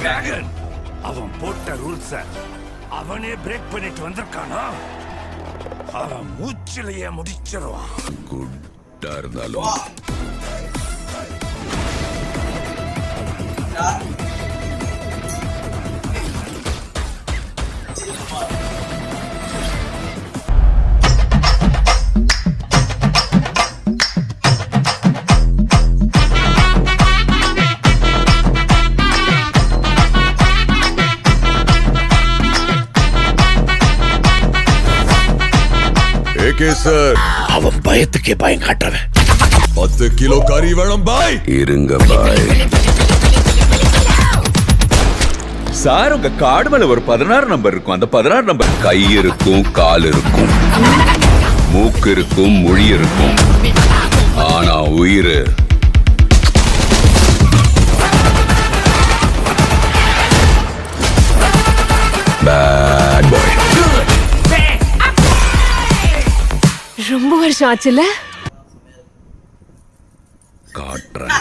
Dragon அவன் போட்ட ரூல்ஸ அவனே பிரேக் பண்ணிட்டு வந்திருக்கானா? அவன் மூச்சிலேயே முடிச்சிருவான். குட்டா இருந்தாலும் சார் அவன் பயத்துக்கே பயம் காட்டுறவன். 10 கிலோ கறி வேணும் பாய். இருங்க பாய். சார் உங்க கார்டு மேல ஒரு 16 நம்பர் இருக்கும். அந்த 16 நம்பர் கை இருக்கும், கால் இருக்கும், மூக்கு இருக்கும், மொழி இருக்கும். ஆனா உயிர் பேட் பாய். ரொம்ப வருஷம் ஆச்சுல. காட்டுறேன்.